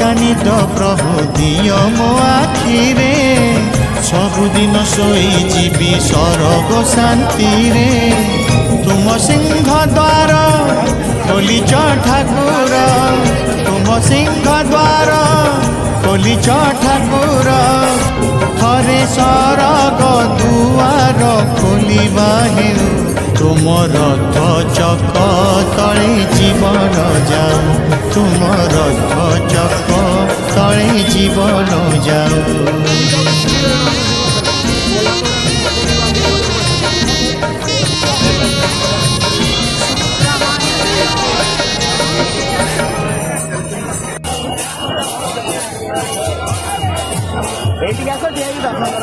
হালকা নিদ প্রভু দিও মো আখিরে सबुदिन शोई जीवी सरग शांति रे तुम सिंह द्वार खोलिच ठाकुर तुम सिंह द्वार खोलिच ठाकुर थरे सरग दुआर खोलिबा हेउ तुम रथ चक तले जीवन जाऊ तुम रथ चक तले जीवन जाऊ এইদিকে আসো দিয়ে দিই আপনারা